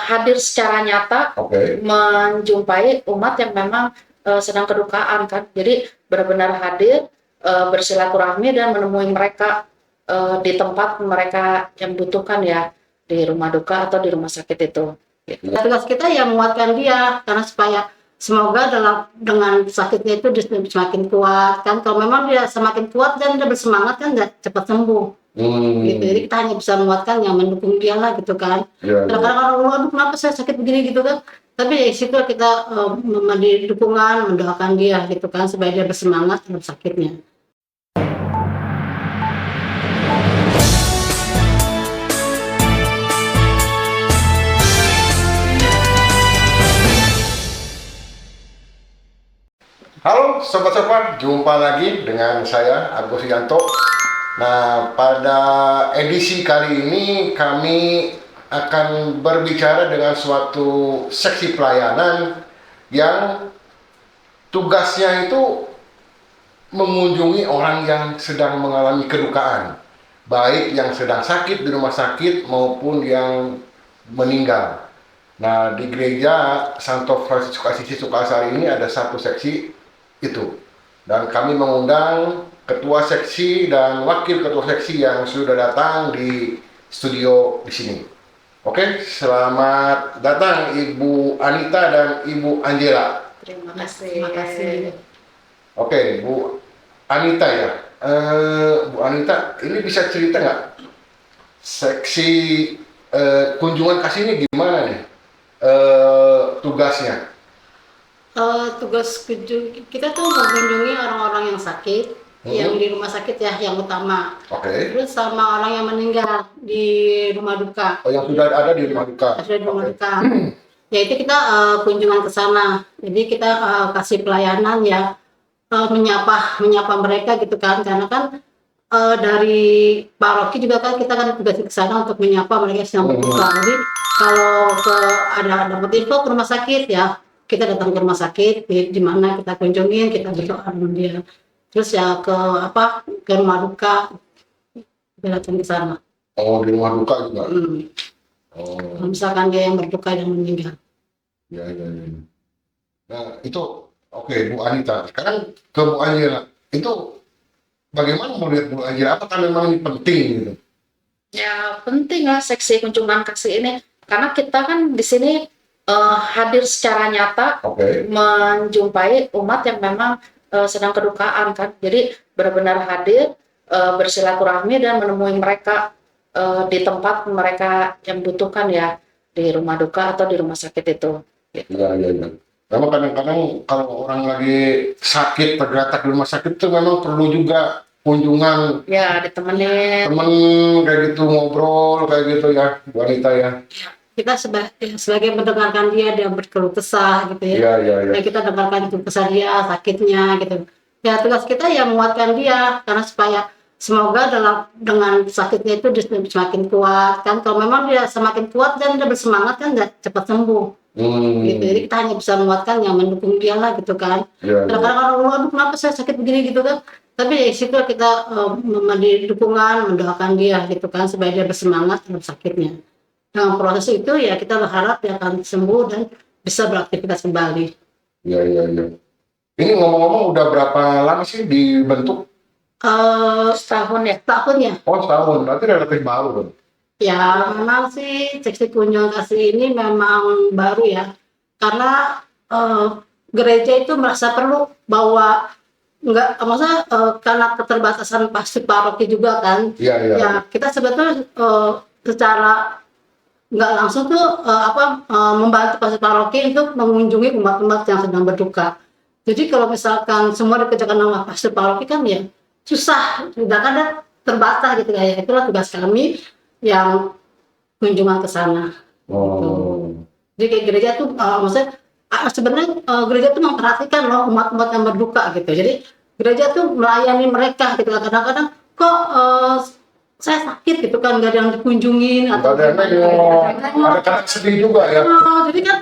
Hadir secara nyata, menjumpai umat yang memang sedang kedukaan kan. Jadi benar-benar hadir, bersilaturahmi dan menemui mereka di tempat mereka yang butuhkan ya, di rumah duka atau di rumah sakit itu. Tugas kita ya menguatkan dia, karena supaya semoga dengan sakitnya itu dia semakin kuat kan. Kalau memang dia semakin kuat dan dia bersemangat kan dia cepat sembuh. Gitu. Jadi kita hanya bisa menguatkan yang mendukung dia lah gitu kan. Kadang-kadang orang, aduh kenapa saya sakit begini gitu kan. Tapi ya situ kita memberi dukungan, mendoakan dia gitu kan supaya dia bersemangat dalam sakitnya. Halo sobat-sobat, jumpa lagi dengan saya Agus Yanto. Nah, pada edisi kali ini kami akan berbicara dengan suatu seksi pelayanan yang tugasnya itu mengunjungi orang yang sedang mengalami kedukaan, baik yang sedang sakit di rumah sakit maupun yang meninggal. Nah, di gereja Santo Fransiskus Assisi Sukasari ini ada satu seksi itu, dan kami mengundang ketua seksi dan wakil ketua seksi yang sudah datang di studio di sini. Oke, selamat datang Ibu Anita dan Ibu Angela. Terima kasih. Oke, Bu Anita ya. Bu Anita, ini bisa cerita nggak seksi kunjungan kasih ini gimana nih tugasnya? Tugas kita tuh mengunjungi orang-orang yang sakit, yang di rumah sakit ya, yang utama. Terus sama orang yang meninggal di rumah duka. Oh, yang sudah ada di rumah duka. Sudah di rumah duka. Ya itu kita kunjungan ke sana. Jadi kita kasih pelayanan ya, menyapa mereka gitu kan. Karena kan dari paroki juga kan kita kan tugas ke sana untuk menyapa mereka yang berduka. Jadi kalau ada dapat info ke rumah sakit ya, kita datang ke rumah sakit di mana kita kunjungin, kita berdoa dengan dia. Terus ya ke rumah duka, kita datang ke sana. Oh, di rumah duka juga. Oh. Misalkan dia yang berduka dan meninggal. Ya. Nah itu oke, Bu Anita. Sekarang ke Bu Angela. Itu bagaimana melihat Bu Angela? Apakah memang ini penting gitu? Ya penting lah seksi kunjungan kasih ini, karena kita kan di sini hadir secara nyata, menjumpai umat yang memang sedang kedukaan kan. Jadi benar-benar hadir, bersilaturahmi dan menemui mereka di tempat mereka yang butuhkan ya, di rumah duka atau di rumah sakit itu. Gitu. Ya. Memang kadang-kadang kalau orang lagi sakit tergeletak di rumah sakit itu memang perlu juga kunjungan. Ya, ditemenin. Temen kayak gitu, ngobrol kayak gitu ya, Bu Anita ya. Kita sebagai mendengarkan dia berkeluh kesah gitu ya. Dan kita dengarkan keluh kesah dia, sakitnya gitu. Ya tugas kita ya menguatkan dia, karena supaya semoga dengan sakitnya itu dia semakin kuat kan. Kalau memang dia semakin kuat dan dia bersemangat kan dia cepat sembuh. Gitu. Jadi kita hanya bisa menguatkan yang mendukung dia lah gitu kan. Kadang-kadang orang, aduh kenapa saya sakit begini gitu kan. Tapi di situ kita memberi dukungan, mendoakan dia gitu kan supaya dia bersemangat dalam sakitnya. Dengan proses itu ya kita berharap dia akan sembuh dan bisa beraktivitas kembali. Ya. Ini ngomong-ngomong udah berapa lama sih dibentuk? Setahun ya. Setahun ya. Oh, setahun, berarti relatif baru kan? Ya memang sih seksi kunjungan kasih ini memang baru ya. Karena gereja itu merasa perlu bahwa karena keterbatasan pasti paroki juga kan. Ya kita sebetulnya secara nggak langsung tuh membantu pastor paroki untuk mengunjungi umat-umat yang sedang berduka. Jadi kalau misalkan semua dikerjakan sama pastor paroki kan ya susah, kadang-kadang terbatas gitu ya. Itulah tugas kami yang kunjungan ke sana. Jadi kayak gereja tuh maksudnya sebenarnya gereja tuh memperhatikan loh umat-umat yang berduka gitu. Jadi gereja tuh melayani mereka gitu. Kadang-kadang kok saya sakit gitu kan, nggak ada yang dikunjungin atau ada kadang sedih juga ya. Jadi kan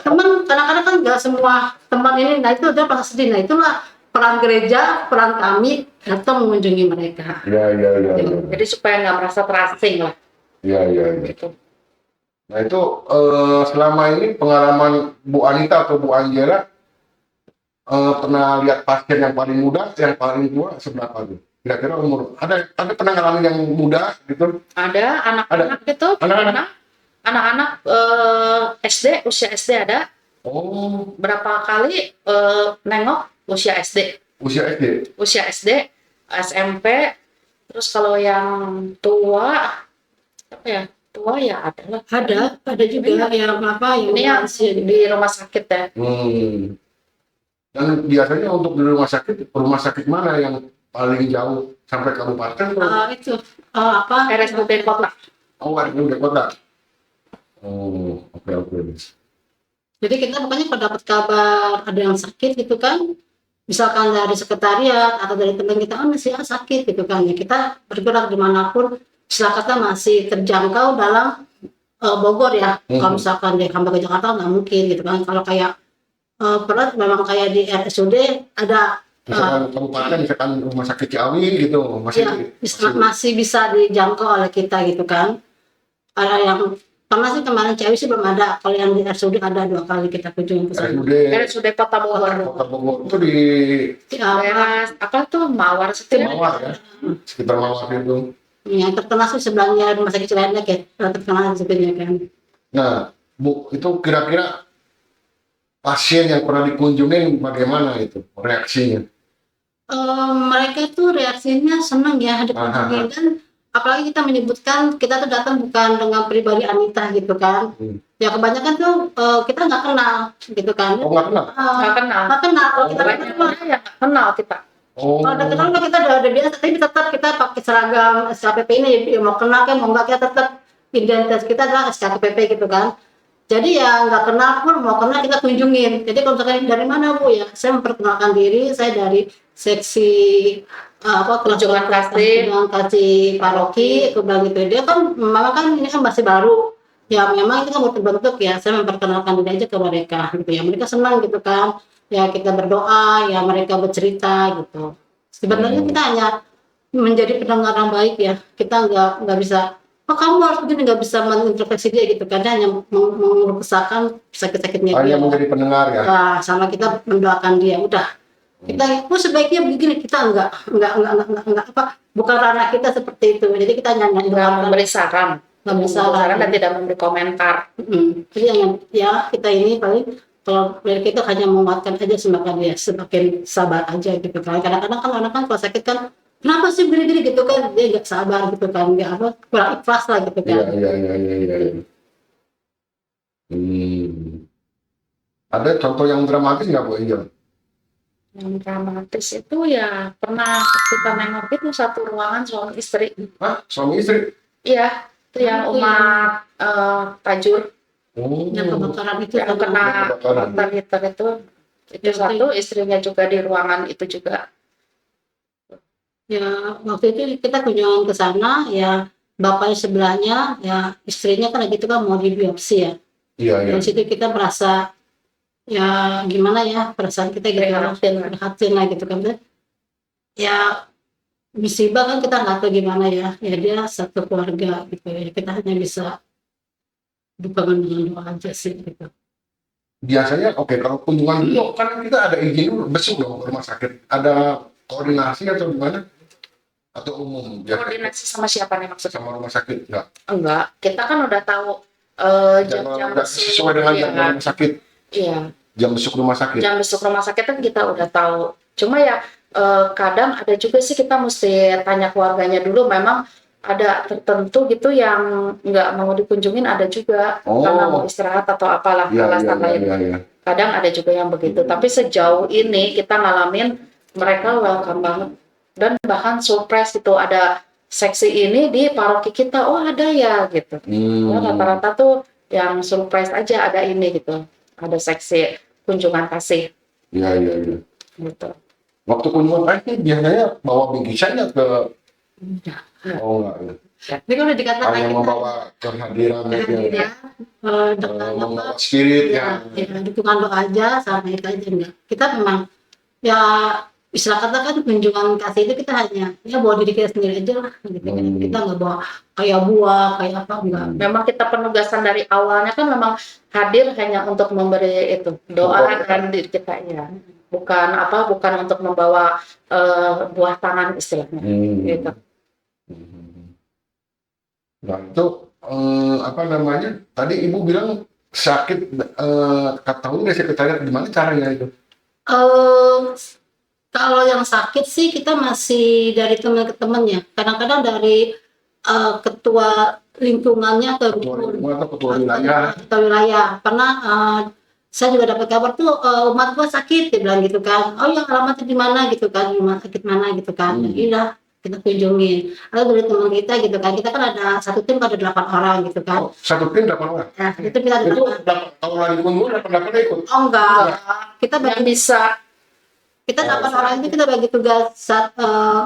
teman kadang-kadang kan nggak semua teman ini, nah itu dia pasti sedih. Nah itulah peran gereja, peran kami datang mengunjungi mereka. Ya. Jadi supaya nggak merasa terasing lah. Ya. Gitu. Nah itu selama ini pengalaman Bu Anita atau Bu Angela pernah lihat pasien yang paling muda, yang paling tua seberapa tuh? Kira-kira umur ada pernah ngalamin yang muda gitu? Ada Ada anak-anak itu anak-anak? pernah, anak-anak SD, usia SD ada. Oh, Berapa kali nengok usia SD, usia SD. usia SD, SMP, terus kalau yang tua, apa ya, tua ya ada lah. Ada juga yang apa yang Ini yang lansia di rumah sakit ya. Dan biasanya untuk di rumah sakit mana yang paling jauh sampai kabupaten? itu apa RSUD kota. Oh, ada di kota. Oh, oke. jadi kita pokoknya kalau dapat kabar ada yang sakit gitu kan, misalkan dari sekretariat atau dari teman kita, oh masih sakit gitu kan, ya kita bergerak dimanapun setelah kata masih terjangkau dalam Bogor ya. Kalau misalkan dia sampai ke Jakarta nggak mungkin gitu kan. Kalau kayak berat memang kayak di RSUD ada Misalkan kabupaten, misalkan rumah sakit Ciawi gitu, masih, ya, masih bisa dijangkau oleh kita gitu kan. Ada yang karena sih kemarin cewek sih belum ada, kalau yang di RSUD ada 2 kali kita kunjungi ke sana. RSUD Kota Bogor. Kota Bogor itu di Daerah apa tuh Mawar Setir. Mawar ya, sekitar Mawar itu. Yang terkenal sih sebelahnya rumah sakit Cilandak ya, terkenal sebenarnya kan. Nah, Bu, itu kira-kira pasien yang pernah dikunjungin bagaimana itu reaksinya? Mereka tuh reaksinya senang ya dikunjungi, dan apalagi kita menyebutkan kita tuh datang bukan dengan pribadi Anita gitu kan. Ya kebanyakan tuh kita nggak kenal gitu kan. Oh, nggak kenal? Nggak kenal. Nggak kenal. Kalau kita Banyak kenal, yang nggak kenal kita. Oh, kalau udah kenal mah kita udah biasa, tapi tetap kita pakai seragam SKPP ini, ya mau kenal kan mau nggak, kita tetap identitas kita adalah SKPP gitu kan. Jadi ya nggak kenal pun mau kenal kita kunjungin. Jadi kalau misalkan dari mana Bu, ya saya memperkenalkan diri, saya dari seksi Kunjungan kasih paroki, aku bilang gitu. Dia kan memang kan ini kan masih baru, ya memang itu kan baru terbentuk ya. Saya memperkenalkan diri aja ke mereka gitu ya. Mereka senang gitu kan. Ya kita berdoa, ya mereka bercerita gitu. Sebenarnya kita hanya menjadi pendengar yang baik ya. Kita nggak bisa, oh kamu harus begini, nggak bisa mengintervensi dia gitu kan. Dia hanya mengeluh sakit-sakitnya dia. hanya menjadi pendengar ya. Nah, sama kita mendoakan dia, udah. Kita sebaiknya begini, kita enggak apa, bukan ranah kita seperti itu. Jadi kita hanya Nggak memberi saran, memberi saran dan tidak memberi komentar. Jadi ya kita ini paling kalau dari kita hanya menguatkan aja, semakin sabar aja gitu kan. Kadang-kadang kan anak kan kalau sakit kan, kenapa sih gini-gini gitu kan, dia nggak sabar gitu kan, nggak apa, kurang ikhlas lah gitu kan. Iya. Ada contoh yang dramatis nggak Bu Angel? Yang dramatis itu ya pernah kita nengokin satu ruangan suami istri. Hah? Suami istri? Iya, itu yang umat Tajur Yang kebakaran itu yang kena water heater itu satu, istrinya juga di ruangan itu juga. Ya waktu itu kita kunjungan ke sana, ya bapaknya sebelahnya, ya istrinya kan gitu kan mau dibiopsi ya. Iya. Dari situ kita merasa ya gimana ya, perasaan kita gitu, prihatin lah gitu kan. Ya musibah kan kita nggak tahu gimana ya dia satu keluarga gitu ya, kita hanya bisa dukungan dengan doa aja sih gitu. Biasanya kalau kunjungan dulu kan kita ada izin dulu, besok dong ke rumah sakit. Ada koordinasi atau gimana? Atau umum? Koordinasi sama siapa nih maksudnya? Sama rumah sakit Enggak, kita kan udah tahu jam sesuai dengan jam rumah sakit. Iya. Jam besuk rumah sakit. Jam besuk rumah sakit kan kita udah tahu. Cuma ya kadang ada juga sih kita mesti tanya keluarganya dulu. Memang ada tertentu gitu yang nggak mau dikunjungin, ada juga karena mau istirahat atau apalah alasan lain. Iya. Kadang ada juga yang begitu. Tapi sejauh ini kita ngalamin mereka welcome banget, dan bahkan surprise itu ada seksi ini di paroki kita, oh ada ya gitu. Rata-rata tuh yang surprise aja ada ini gitu, ada seksi kunjungan kasih. Iya. Gitu. Waktu kunjungan kasih biasanya bawa bingkisannya ke oh enggak. Jadi kalau dikatakan hanya kita membawa kehadiran aja. Membawa spirit ya dukungan doa aja sama itu aja, enggak. Kita memang ya istilah kata kan kunjungan kasih itu kita hanya ya bawa diri kita sendiri aja lah gitu kan. Kita nggak bawa kayak buah kayak apa enggak. Memang kita penugasan dari awalnya kan memang hadir hanya untuk memberi itu doa dan diri kita ya, bukan untuk membawa buah tangan istilahnya gitu. Nah itu apa namanya? Tadi ibu bilang sakit, tahu nggak sekretariat gimana caranya itu? Kalau yang sakit sih kita masih dari teman ke teman ya. Kadang-kadang dari ketua lingkungannya ke Ketua wilayah. ketua wilayah. Karena saya juga dapat kabar tuh umat gua sakit, dia bilang gitu kan. Oh yang alamatnya di mana gitu kan, rumah sakit mana gitu kan. Iya kita kunjungin. Lalu dari teman kita gitu kan, kita kan ada satu tim ada 8 orang gitu kan. Oh, satu tim 8 orang. Ya, itu kita ada Itu 8. tahun lagi kunjungan 8 ikut. Oh enggak. Kita Yang bagi bisa kita 8 orang itu kita bagi tugas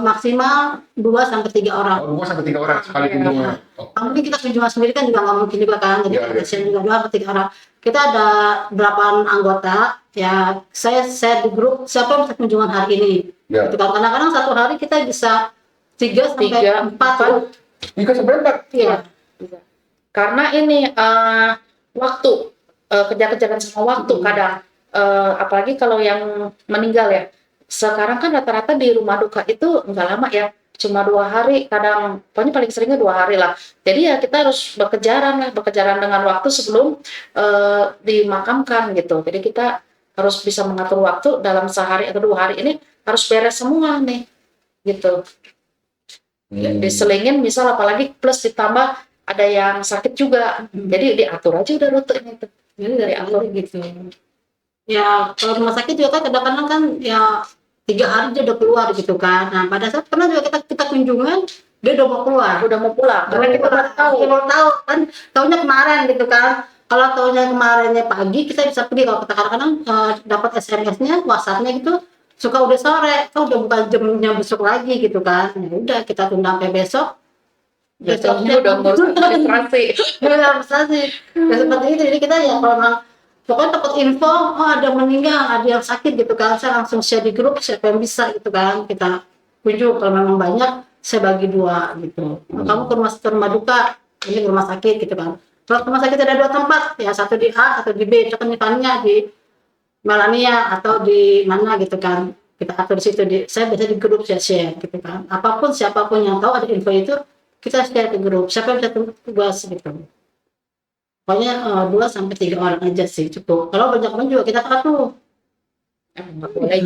maksimal 2 sampai 3 orang. Oh, 2 sampai 3 orang sekali kunjungan. Oh. Mungkin kita kunjungan sendiri kan juga nggak mungkin juga kan, jadi kasihan juga 2 sampai 3 orang. Kita ada 8 anggota, ya saya di grup siapa yang bisa kunjungan hari ini. Ya. Gitu kan. Kadang-kadang satu hari kita bisa 3 sampai 4. 3 sampai 4? Iya. Karena ini waktu kejar-kejaran sama waktu kadang apalagi kalau yang meninggal ya. Sekarang kan rata-rata di rumah duka itu nggak lama ya, cuma 2 hari, kadang pokoknya paling seringnya 2 hari lah. Jadi ya kita harus berkejaran dengan waktu sebelum dimakamkan gitu. Jadi kita harus bisa mengatur waktu dalam sehari atau 2 hari ini harus beres semua nih gitu. Diselingin misal, apalagi plus ditambah ada yang sakit juga, jadi diatur aja udah rutenya itu. Jadi dari atur gitu. Ya kalau rumah sakit juga kan kadang-kadang kan ya 3 hari dia udah keluar gitu kan. Nah pada saat pernah juga kita kunjungan dia udah mau keluar, Udah mau pulang karena kita udah tahu. Kita baru tahu kan, tahunya kemarin gitu kan. Kalau tahunya kemarinnya pagi kita bisa pergi. Kalau kita kadang-kadang dapat SMS-nya, WhatsApp-nya gitu suka udah sore, kan udah bukan jamnya besok lagi gitu kan. Ya udah kita tunda sampai besok. Besoknya udah ngurus administrasi. Administrasi. Ya seperti itu. Jadi kita ya kalau memang pokoknya dapat info, oh ada meninggal, ada yang sakit gitu kan, saya langsung share di grup siapa yang bisa gitu kan, kita kunjung. Kalau memang banyak saya bagi 2 gitu. Kamu ke rumah duka, ini ke rumah sakit gitu kan. Kalau rumah sakit ada 2 tempat, ya satu di A atau di B, itu kan misalnya di Melania atau di mana gitu kan, kita atur di situ. Saya biasa di grup saya share gitu kan, apapun siapapun yang tahu ada info itu kita share ke grup, siapa yang bisa tugas gitu. Pokoknya 2 sampai 3 orang aja sih cukup. Kalau banyak juga kita atur. Nggak boleh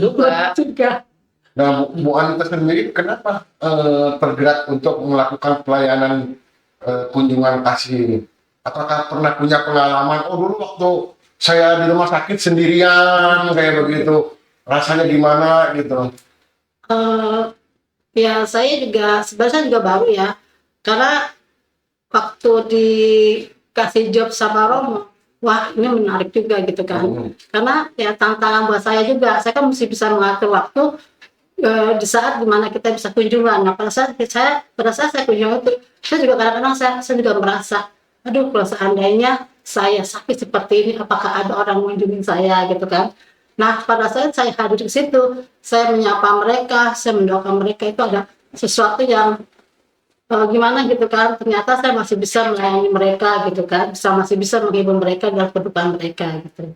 juga. Nah, Bu Anita sendiri kenapa tergerak untuk melakukan pelayanan kunjungan kasih ini? Apakah pernah punya pengalaman, oh dulu waktu saya di rumah sakit sendirian kayak begitu, rasanya gimana gitu? Ya saya juga sebenarnya juga baru ya, karena waktu dikasih job sama Romo, wah ini menarik juga gitu kan. Karena ya tantangan buat saya juga, saya kan mesti bisa mengatur waktu di saat dimana kita bisa kunjungan. Nah pada saat saya kunjungan itu, saya juga kadang-kadang saya juga merasa, aduh kalau seandainya saya sakit seperti ini, apakah ada orang mengunjungi saya gitu kan. Nah pada saat saya hadir di situ, saya menyapa mereka, saya mendoakan mereka, itu ada sesuatu yang gimana gitu kan, ternyata saya masih bisa melayani mereka gitu kan, masih bisa menghibur mereka dalam kehidupan mereka gitu.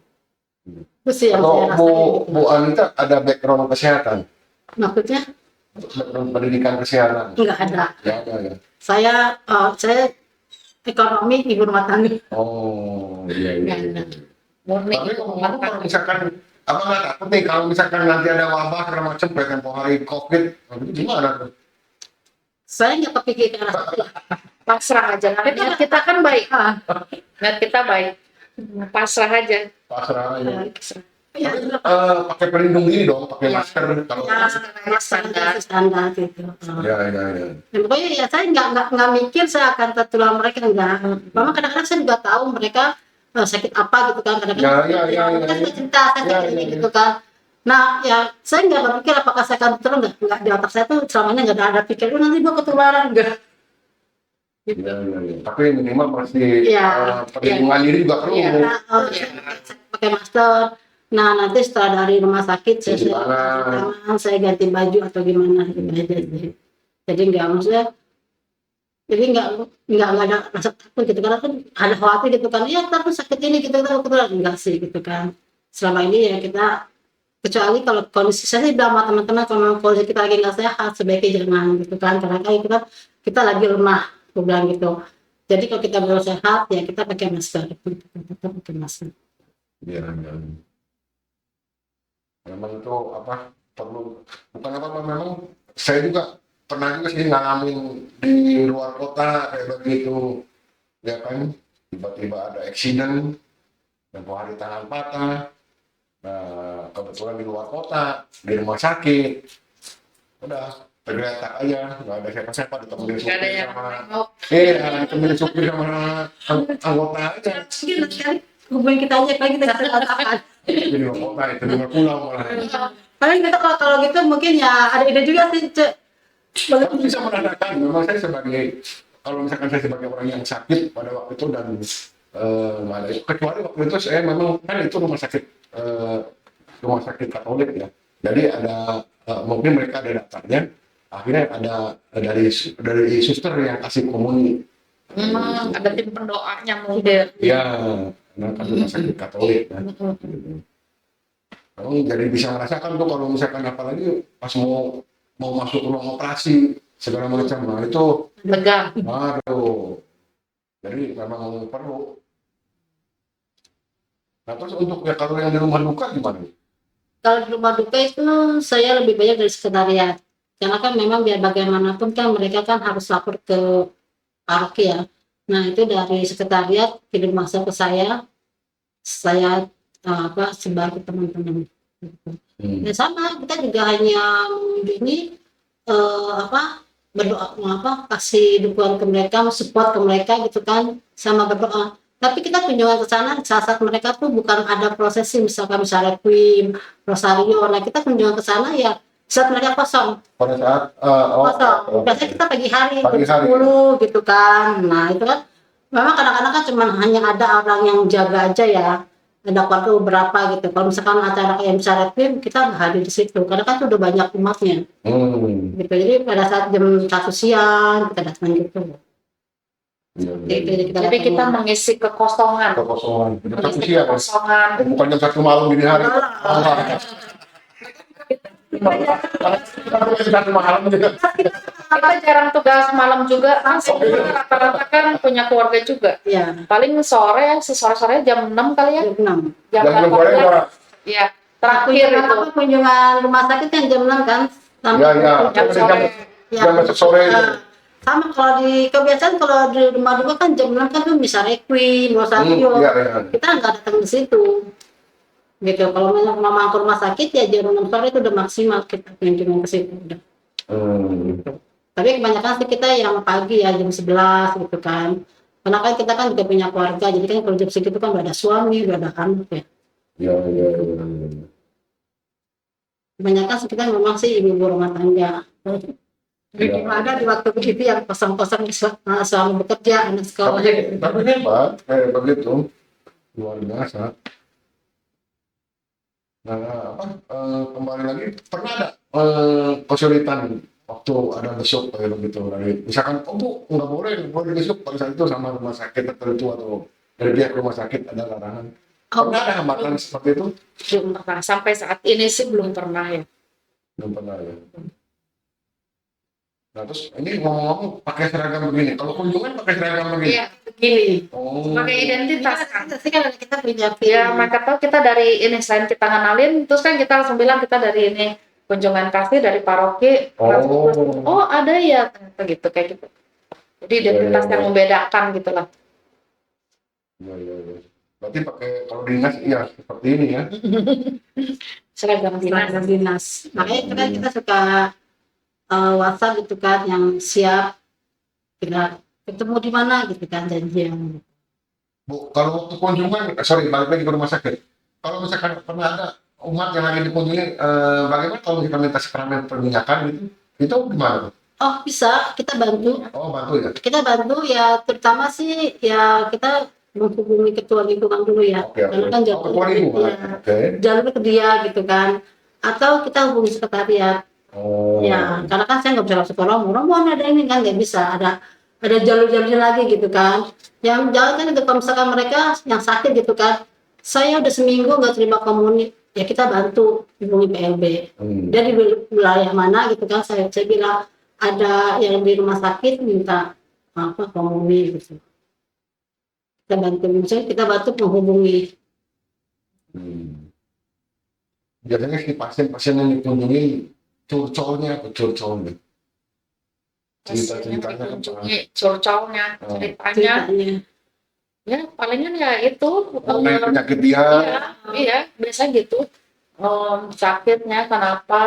Itu sih yang saya rasain gitu. Bu Anita ada background kesehatan? Maksudnya? Background pendidikan kesehatan? Enggak ada. Ya, ya. Saya ekonomi ibu rumah tangga. Oh iya. Murni. Tapi kalau misalkan apa nggak takut nih kalau misalkan nanti ada wabah segala macam kayak tempoh hari COVID, gimana tuh? Saya nggak kepikiran Pasrah aja, niat kita kan baik. Niat kita baik. Pasrah aja. Pasrah aja. Ya, Pakai pelindung diri dong, pakai masker kalau standar gitu. ya. Ya, pokoknya ya saya nggak mikir saya akan tertular mereka, enggak. Memang kadang-kadang saya juga tahu mereka sakit apa gitu kan, kadang-kadang mereka suka cerita saya sakit ini gitu kan. Nah ya saya nggak berpikir apakah saya akan tertular, nggak di otak saya tuh selamanya nggak ada pikir nanti gua ketularan enggak. Gitu. Ya. Tapi minimal pasti perlindungan diri juga perlu. Pakai masker. Nah nanti setelah dari rumah sakit Cuci saya tangan. tangan, saya ganti baju atau gimana gitu aja. Jadi nggak maksudnya, jadi nggak ada rasa takut gitu karena kan ada khawatir gitu kan, ya tapi sakit ini gitu kan, enggak sih gitu kan. Selama ini ya kita, kecuali kalau kondisi saya sih bilang sama teman-teman kalau kondisi kita lagi nggak sehat sebaiknya jangan gitu kan, karena kan kita lagi lemah, aku bilang gitu. Jadi kalau kita belum sehat ya kita pakai masker, tetap pakai masker. Iya, iya. Memang itu apa perlu, bukan apa memang saya juga pernah juga sih ngalamin di luar kota kayak begitu, ya kan, tiba-tiba ada accident, tempoh hari tangan patah. Nah, kebetulan di luar kota, di rumah sakit, udah tergeletak aja, nggak ada siapa-siapa, ditemenin Nggak ada supir yang sama, nengok. ditemenin supir sama anggota aja. Mungkin sekali hubungin kita aja kalau kita bisa katakan. Di luar kota itu di luar pulau malah. Paling kita kalau gitu mungkin ya ada ide juga sih, Cek. Tapi bisa menandakan, memang saya sebagai, kalau misalkan saya sebagai orang yang sakit pada waktu itu dan mana itu, kecuali waktu itu saya memang kan itu rumah sakit Katolik ya, jadi ada mungkin mereka ada daftarnya, akhirnya ada dari suster yang kasih komuni. Ada tim pendoanya mungkin. Ya, karena kan rumah sakit Katolik kan. Kamu jadi bisa merasakan tuh kalau misalkan apalagi pas mau masuk ruang operasi segala macam, nah itu Tegang. aduh, jadi memang perlu. Nah terus untuk ya kalau yang di rumah duka gimana? Kalau di rumah duka itu saya lebih banyak dari sekretariat. Karena kan memang biar bagaimanapun kan mereka kan harus lapor ke paroki ya. Nah itu dari sekretariat kirim masuk ke saya sebar ke teman-teman. Ya sama, kita juga hanya ini berdoa kasih dukungan ke mereka, support ke mereka gitu kan, sama berdoa. Tapi kita kunjungan ke sana saat mereka tuh bukan ada prosesi misalkan requiem, rosario. Nah kita kunjungan ke sana ya saat mereka kosong. Pada saat Kosong. Biasanya kita pagi hari Pagi jam hari. 10 gitu kan. Nah itu kan memang kadang-kadang kan cuma hanya ada orang yang jaga aja ya. Ada keluarga beberapa gitu. Kalau misalkan acara kayak misalnya requiem, kita nggak hadir di situ karena kan sudah banyak umatnya. Gitu. Jadi pada saat jam 1 siang kita datang gitu. Jadi kita mengisi kekosongan. kekosongan. Jam satu Mengisi siang, kekosongan. bukan jam 1 malam dini hari. Jam 1 malam juga. Kita jarang tugas malam juga, rata-rata kan punya keluarga juga. Ya, Paling sore jam 6 kali ya. jam 6. Jam Jam 6 sore 8. ya. Iya, terakhir itu. Kunjungan rumah sakit kan jam 6 kan. Ya. Jam sore. Jam masuk sore. Sama kalau di kebiasaan kalau di rumah duka kan jam 6 kan tuh bisa requiem, rosario. Iya. Kita nggak datang di situ. Gitu. Kalau memang ke rumah sakit ya jam 6 sore itu udah maksimal kita kunjungan ke situ udah. Tapi kebanyakan sih kita yang pagi ya jam 11 gitu kan. Karena kan kita kan juga punya keluarga, jadi kan kalau jam segitu kan udah ada suami, udah ada anak ya. Iya. Kebanyakan sih kita memang sih ibu rumah tangga. Ya. Ada di waktu begitu yang kosong-kosong suami bekerja, anak sekolah. Tapi hebat kayak begitu, luar biasa. Nah, kembali lagi pernah ada kesulitan waktu ada besok kayak begitu, dari misalkan Bu nggak boleh besok pada saat itu sama rumah sakit tertentu atau dari pihak rumah sakit ada larangan, pernah ada hambatan seperti itu? Belum pernah. Sampai saat ini sih belum pernah ya. Belum pernah ya. Nah terus ini ngomong-ngomong pakai seragam begini, kalau kunjungan pakai seragam begini? Iya, begini. Oh. Sebagai identitas kan. Kita punya Ya, maka tahu kita dari ini, selain kita ngenalin, terus kan kita langsung bilang kita dari ini kunjungan kasih dari paroki. Oh ada ya, gitu kayak gitu. Jadi identitas yang membedakan gitulah. Iya. Berarti pakai kalau dinas ya seperti ini ya. Seragam dinas. dinas. Makanya kan kita suka WhatsApp gitu kan yang siap kita ketemu di mana gitu kan janjian. Bu, kalau waktu kunjungan, balik lagi ke rumah sakit. Kalau misalkan pernah ada umat yang lagi dikunjungi, bagaimana kalau misalkan minta sakramen perminyakan gitu, itu gimana? Oh bisa, kita bantu. Oh bantu ya? Kita bantu ya, terutama sih ya kita menghubungi ketua lingkungan dulu ya, karena kan Oh, ketua lingkungan. jalur ke dia gitu kan, atau kita hubungi sekretariat. Oh. Ya, karena kan saya nggak bisa langsung ke Romo ada ini kan nggak bisa, ada jalur-jalurnya lagi gitu kan. Yang jalan kan itu kalau misalkan mereka yang sakit gitu kan, saya udah seminggu nggak terima komuni, ya kita bantu hubungi PLB. Dari wilayah mana gitu kan, saya bilang ada yang di rumah sakit minta apa komuni gitu. Kita bantu, misalnya kita bantu menghubungi. Biasanya si pasien-pasien yang dikunjungi curcolnya apa curcolnya? Cerita-ceritanya dikunjungi curcolnya, ceritanya ya palingan ya itu penyakit dia. Iya biasa gitu. Sakitnya kenapa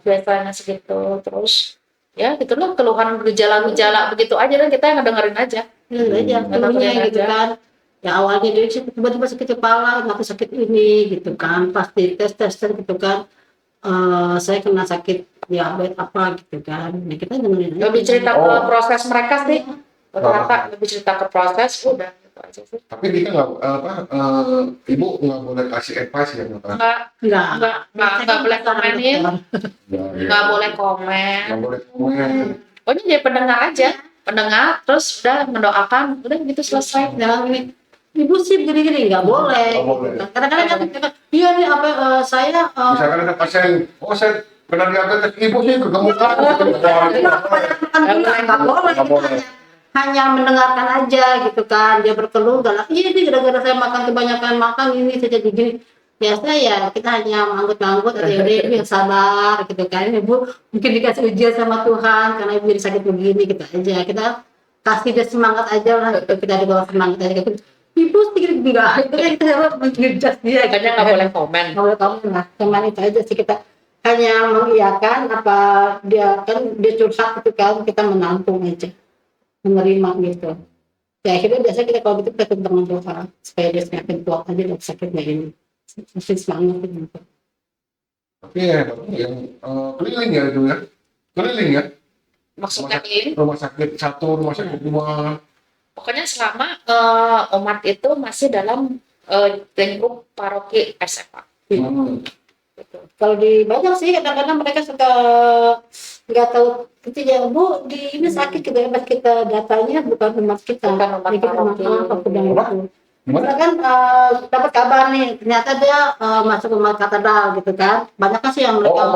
biasanya segitu, terus ya gitu loh, keluhan gejala-gejala begitu aja, dan kita yang ngedengerin aja keluhnya gitu kan. Ya awalnya dia tiba-tiba sakit kepala, nggak sakit ini gitu kan, pasti tes gitu kan. Saya kena sakit diabetes apa gitu kan. Ya kita dengerin aja. lebih cerita ke proses mereka sih, rata-rata lebih cerita ke proses, udah gitu aja sih. Tapi kita nggak ibu nggak boleh kasih advice ya? Nggak boleh komenin, nggak boleh komen. Pokoknya jadi pendengar aja, pendengar terus udah mendoakan, udah gitu selesai. Jangan ini ibu sih gini-gini nggak boleh. Kadang-kadang kan iya nih apa saya misalkan ada pasien, saya kena diabetes, ibu sih kegemukan. Nggak boleh. Hanya mendengarkan aja gitu kan, dia berkeluh galak, iya ini gara-gara saya makan kebanyakan makan ini saya jadi gini. Biasa ya kita hanya manggut-manggut atau ibu yang sabar gitu kan, ibu mungkin dikasih ujian sama Tuhan karena ibu jadi sakit begini gitu aja, kita kasih dia semangat aja lah gitu. Kita dibawa semangat aja gitu, ibu sedikit enggak itu kan kita harus mengejas dia, Makanya nggak boleh komen. nggak boleh komen lah, cuman itu aja sih, kita hanya mengiyakan apa dia kan dia curhat gitu kan, kita menampung aja, menerima gitu. Ya akhirnya biasanya kita kalau gitu kita tentang doa supaya dia semakin kuat aja dari sakitnya ini, masih semangat gitu. Tapi ya yang keliling ya itu ya, keliling ya. Maksudnya keliling? Rumah sakit satu, rumah sakit dua. Pokoknya selama umat itu masih dalam lingkup paroki SFA. Gitu. Kalau di banyak sih kadang-kadang mereka suka nggak tahu ketika Bu di ini sakit kita hebat, kita datanya bukan umat kita, Bukan umat paroki. Kita kan dapat kabar nih ternyata dia masuk umat katedral gitu kan, banyak kan sih yang mereka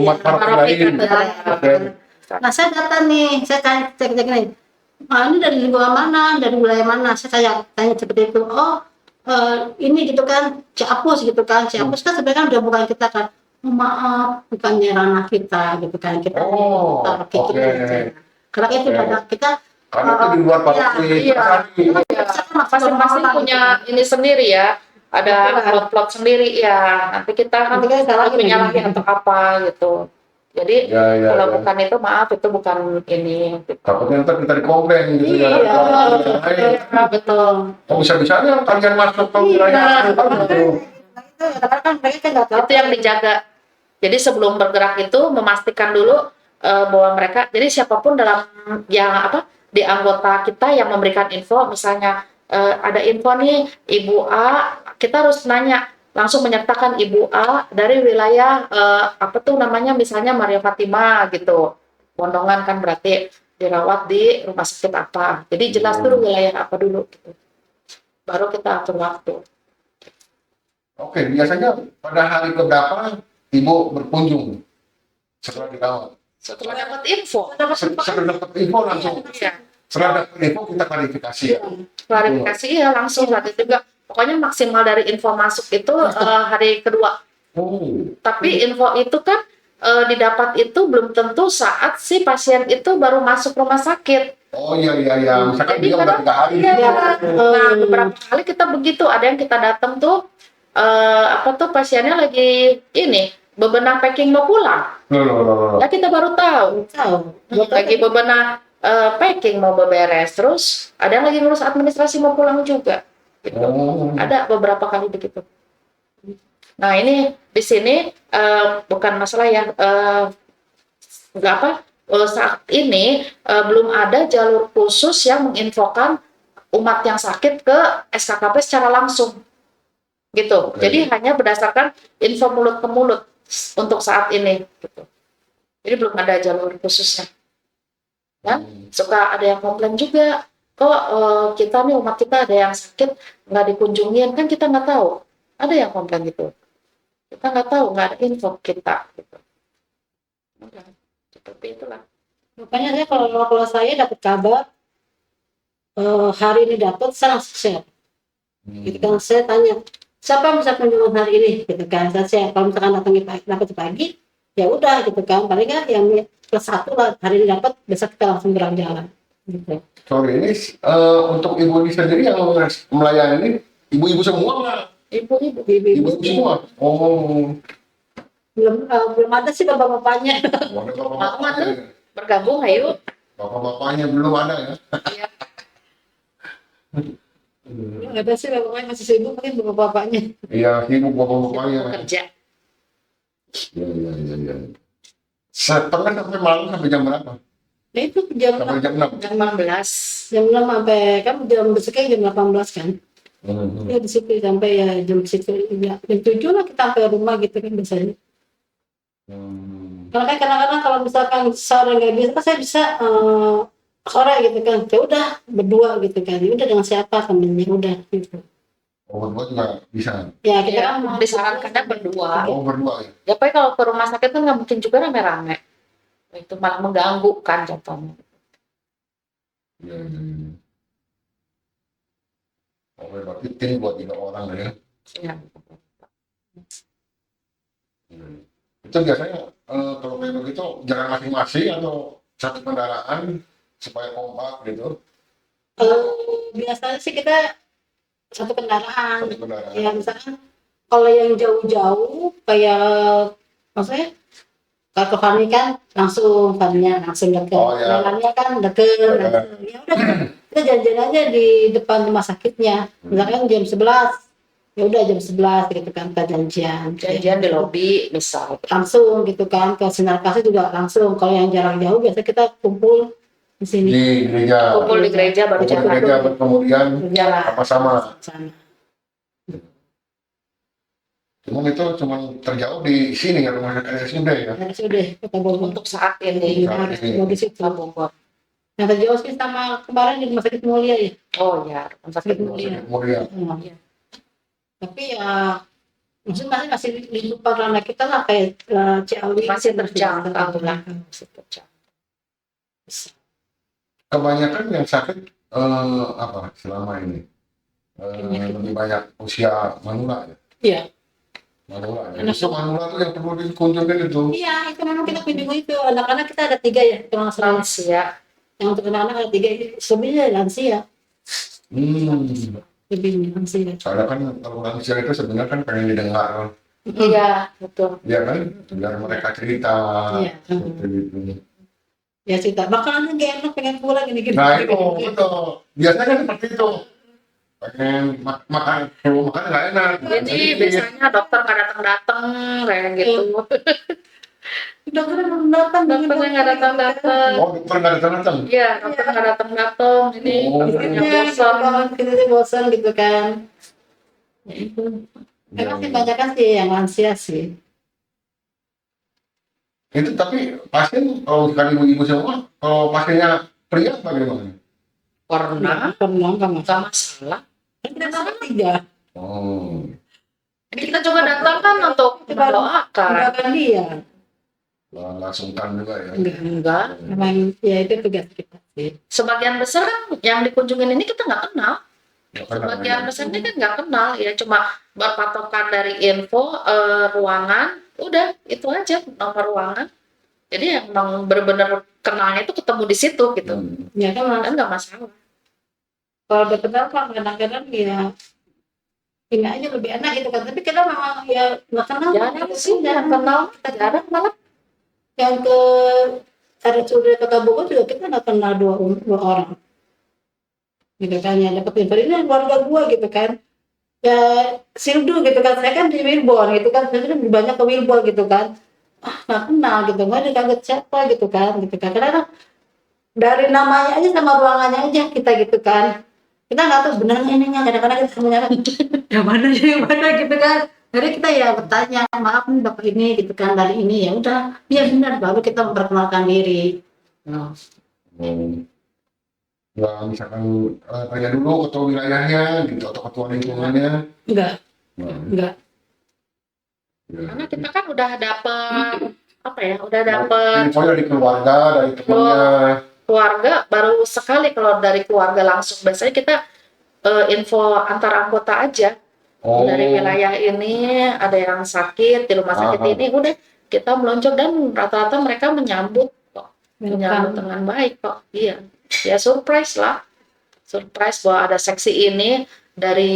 umat paroki lain. Nah saya data nih, saya cek nih, ini dari lingkungan mana, dari wilayah mana, saya tanya seperti itu. Ini gitu kan Ciapus gitu kan, Ciapus kan sebenarnya udah bukan kita kan, maaf bukannya ranah kita gitu kan, kita karena itu ada kita karena itu di luar paroki. Masing-masing punya ini sendiri ya, ada plot sendiri ya, nanti kita kan menyalahin atau apa gitu. Jadi kalau bukan itu maaf, itu bukan ini. Takutnya ntar kita dikomplain gitu ya. Betul. Bisa-bisanya kalian masuk ke wilayah itu yang dijaga. Jadi sebelum bergerak itu memastikan dulu bahwa mereka, jadi siapapun dalam yang di anggota kita yang memberikan info, misalnya ada info nih Ibu A, kita harus nanya, langsung menyertakan Ibu A dari wilayah misalnya Maria Fatima gitu, Bondongan kan berarti dirawat di rumah sakit apa, jadi jelas dulu wilayah apa dulu gitu, baru kita atur waktu. Oke, biasanya pada hari keberapa Ibu berkunjung setelah dirawat? Setelah dapat info, langsung. Setelah dapat info kita klarifikasi ya. Klarifikasi ya langsung saat itu juga. Pokoknya maksimal dari info masuk itu hari kedua. Tapi info itu kan didapat itu belum tentu saat si pasien itu baru masuk rumah sakit. Misalkan dia udah 3 hari. Nah, beberapa kali kita begitu, ada yang kita datang tuh pasiennya lagi ini bebenah packing mau pulang. Ya kita baru tahu. Lagi bebenah packing mau beberes, terus ada yang lagi ngurus administrasi mau pulang juga. Gitu. Ada beberapa kali begitu. Nah ini di sini bukan masalah ya, saat ini belum ada jalur khusus yang menginfokan umat yang sakit ke SKKP secara langsung gitu. Jadi hanya berdasarkan info mulut ke mulut untuk saat ini gitu. Jadi belum ada jalur khususnya. Ya, suka ada yang komplain juga, kok kita nih umat kita ada yang sakit nggak dikunjungin, kan kita nggak tahu. Ada yang komplain gitu. Kita nggak tahu, nggak ada info kita gitu. Udah, seperti itulah. Makanya saya kalau saya dapat kabar hari ini dapat, saya langsung share. Gitu kan, saya tanya siapa yang bisa kunjungan hari ini, gitu kan. Saya share. Kalau misalkan dapat pagi, ya udah gitu kan. Paling kan yang plus 1 lah, hari ini dapat, besok kita langsung jalan. Gitu. Sorry, ini untuk ibu ini sendiri yang melayani ini ibu-ibu semua nggak? Ibu-ibu. Ibu-ibu semua. Oh. Belum ada sih bapak-bapaknya. Ada bapak-bapaknya. Bergabung, ayo. Bapak-bapaknya belum ada ya? Iya. Belum ada sih bapak-bapaknya, masih sibuk mungkin bapak-bapaknya. Iya, sibuk bapak-bapaknya. Kerja. Iya. Pernah sampai malam sampai jam berapa? Nah itu jam Sampai jam 6? Jam 16. jam 6 sampai kan jam besoknya jam 18 kan. Ya di situ sampai ya jam situ ya, jam 7 lah kita sampai rumah gitu kan biasanya. Karena kan kadang-kadang kalau misalkan sore nggak bisa, kan saya bisa sore gitu kan. Ya udah berdua gitu kan. Ya udah dengan siapa temennya udah gitu. Oh, berdua juga bisa. Ya kita Ya, kan memang disarankannya berdua. Oh, berdua ya? Ya, tapi kalau ke rumah sakit kan nggak mungkin juga rame-rame. Itu malah mengganggu kan jatuhnya. Iya. Oh, berarti tim buat 3 orang ya? Ya. Itu biasanya kalau kayak begitu jalan masing-masing atau satu kendaraan supaya kompak gitu? biasanya sih kita satu kendaraan. Satu kendaraan. Ya misalkan kalau yang jauh-jauh kayak maksudnya kalau ke Fani kan langsung Faninya langsung deket, Oh, ya. jalannya kan deket, langsung. Ya udah kita janjian aja di depan rumah sakitnya, misalkan jam 11, ya udah jam 11 gitu kan kita Janjian di lobi misal. langsung gitu kan, ke Sinar Kasih juga langsung. Kalau yang jarak jauh biasa kita kumpul di sini Di gereja. Kumpul di gereja baru Kumpul di jalan. gereja baru kemudian jalan sama-sama. sana. Cuma itu cuma terjauh di sini ya rumah sakit RSUD ya. Ya sudah Kota Bogor. Untuk saat ini Saat Harus ini. di situ. Kota Bogor. Yang terjauh sih sama kemarin di Rumah Sakit Mulia ya. Oh ya, rumah sakit Mulia. Kemudian Iya. Tapi ya maksudnya masih di lupa ranah kita lah kayak Ciawi Masih terjangkau lah. Masih terjangkau. kebanyakan yang sakit apa selama ini? Lebih banyak usia manula ya. Iya. Manula ya. Anak- Justru manula itu yang perlu dikunjungkan itu. Iya, itu memang kita kunjungi itu. Anak-anak kita ada 3 ya, kalau nggak salah. Lansia. Yang untuk anak-anak ada 3, selebihnya lansia. Lebihnya lansia. Soalnya kan kalau lansia itu sebenarnya kan pengen didengar, Iya, betul. ya kan? Biar mereka cerita. Iya. Seperti itu. Ya cerita, makanannya nggak enak, pengen pulang gini-gini. Nah itu betul. Biasanya kan seperti itu. Pengen makan, kalau makan nggak enak. Jadi biasanya dokter nggak datang-datang kayak gitu. Dokternya belum datang. Dokternya nggak datang-datang. Oh, dokter nggak datang-datang. Iya, dokter nggak datang-datang. Ini Oh. dokternya Iya, bosan. kita tuh bosan gitu kan. Ya itu. Memang sih banyak kan sih yang lansia sih. Itu tapi pasien kalau bukan ibu-ibu semua, kalau pasiennya pria bagaimana? Pernah, Pernah nggak mas? nggak masalah. Kan kita sama 3. Oh, Kita coba datang kan untuk mendoakan. Doakan dia. langsungkan juga ya. Enggak. Memang ya itu tugas kita sih. Sebagian besar kan yang dikunjungin ini kita nggak kenal. Ya, kan Sebagian namanya. besar ini kan nggak kenal. Ya cuma berpatokan dari info ruangan. Udah, itu aja nomor ruangan. Jadi yang memang benar-benar kenalnya itu ketemu di situ gitu. Ya kan mas. Kan nggak masalah. Kalau udah kenal kan kadang-kadang ya ini aja lebih enak gitu kan. Tapi kita memang ya nggak kenal. Jarang sih, jarang kenal. Kita jarang malah. Yang ke RSUD Kota Bogor juga kita nggak kenal dua orang. Gitu kan ya dapat info ini keluarga gua gitu kan. Ya Sildu gitu kan, saya kan di Wilbon gitu kan, saya kan lebih banyak ke Wilbon gitu kan. Nggak kenal gitu, nggak ada kaget siapa gitu kan. Karena dari namanya aja sama ruangannya aja kita gitu kan. kita nggak tahu sebenarnya ininya, kadang-kadang kita sebenarnya yang mana gitu kan. Jadi kita ya bertanya, maaf nih bapak ini gitu kan, dari ini ya udah, iya benar, baru kita memperkenalkan diri. Nah, Hmm. Ya misalkan tanya dulu ketua wilayahnya gitu atau ketua lingkungannya. enggak, Nah, enggak. ya. Karena kita kan udah dapet apa ya, udah dapet Info dari keluarga, dari temannya. keluarga baru sekali. Kalau dari keluarga langsung biasanya kita info antar anggota aja. Oh, Dari wilayah ini ada yang sakit di rumah sakit Aha. ini, udah kita meluncur dan rata-rata mereka menyambut kok, menyambut Welcome. dengan baik kok. Iya, ya surprise lah, surprise bahwa ada seksi ini dari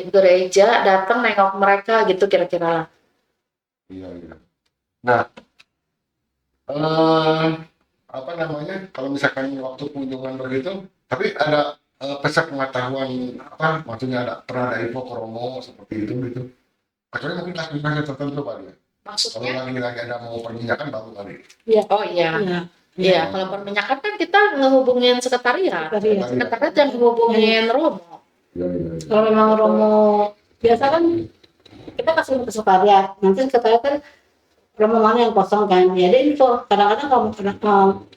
gereja datang nengok mereka gitu kira-kira. Iya, iya. Nah, eh, apa namanya? Kalau misalkan waktu kunjungan begitu, tapi ada pengetahuan apa? Maksudnya pernah ada info ke Romo seperti itu gitu. Kecuali mungkin kasus-kasus tertentu kali ya. Kalau Maksudnya? lagi ada mau perminyakan baru kali. Oh iya. Iya. Iya, kalau perminyakan kan kita ngehubungin sekretariat. Sekretariat. Sekretariat yang ngehubungin Romo. Iya, iya, iya. Kalau memang Romo biasa kan kita kasih ke sekretariat, nanti sekretariat kan Romo mana yang kosong kan, ya dia info. Kadang-kadang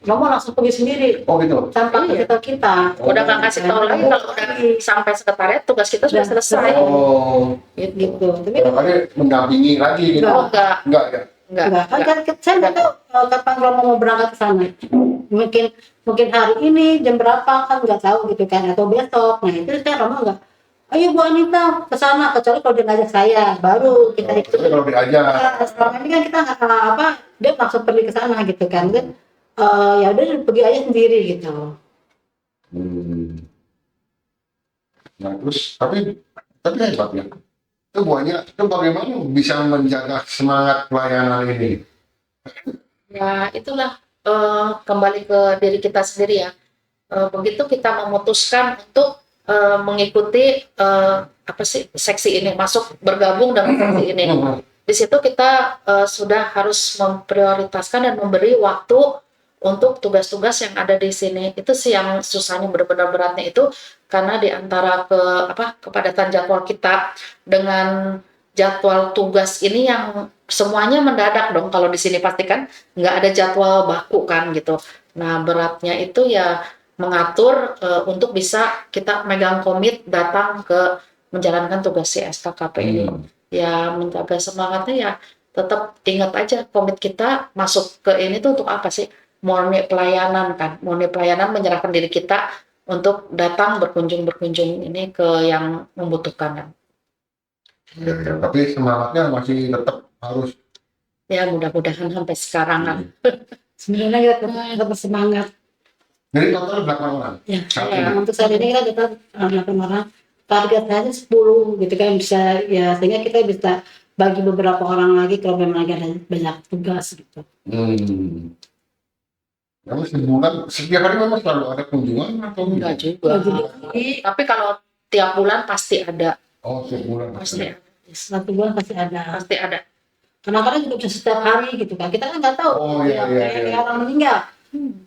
Romo langsung pergi sendiri Oh gitu. tanpa Iya. kasih tahu kita. Udah nggak kasih tahu lagi, kalau udah sampai sekretariat tugas kita sudah selesai. Oh, Gitu. Tapi barangkali mendampingi lagi gitu. Oh enggak, Enggak ya? enggak. enggak, kan saya nggak tahu kapan Romo mau berangkat ke sana. Mungkin hari ini jam berapa kan nggak tahu gitu kan, atau besok. Nah itu kan Romo nggak, ayo Bu Anita ke sana, kecuali kalau dia ngajak saya baru kita ikut. Tapi kalau diajak, Selama ini kan kita nggak apa, dia langsung pergi ke sana gitu kan. Ya udah pergi aja sendiri gitu. Nah terus tapi hebat ya. Itu bagaimana bisa menjaga semangat pelayanan ini? Ya itulah kembali ke diri kita sendiri ya. Begitu kita memutuskan untuk mengikuti apa sih seksi ini, masuk bergabung dengan seksi ini. Di situ kita sudah harus memprioritaskan dan memberi waktu untuk tugas-tugas yang ada di sini. Itu sih yang susahnya, benar-benar beratnya itu, karena di antara kepadatan jadwal kita dengan jadwal tugas ini yang semuanya mendadak dong. Kalau di sini pasti kan nggak ada jadwal baku kan gitu. Nah beratnya itu ya mengatur untuk bisa kita megang komit datang ke menjalankan tugas si SKKP ini. Ya menjaga semangatnya ya tetap ingat aja komit kita masuk ke ini tuh untuk apa sih? Murni pelayanan kan, murni pelayanan, menyerahkan diri kita untuk datang berkunjung ini ke yang membutuhkan kan. Ya, tapi semangatnya masih tetap harus. Ya mudah-mudahan sampai sekarang kan. Sebenarnya kita tetap bersemangat. Jadi total 8 orang. Ya, Saat Ya. ini. untuk saat ini kita 8 orang. Target saja 10 gitu kan, bisa ya, sehingga kita bisa bagi beberapa orang lagi kalau memang ada banyak tugas gitu. Karena sebulan, setiap hari memang selalu ada kunjungan atau Enggak juga. Jadi Tapi kalau tiap bulan pasti ada, Oh, setiap bulan. pasti ada. satu bulan pasti ada. Pasti ada. Kadang-kadang juga bisa setiap hari gitu kan. Kita kan nggak tahu. Oh, iya, iya, Kayak iya. orang meninggal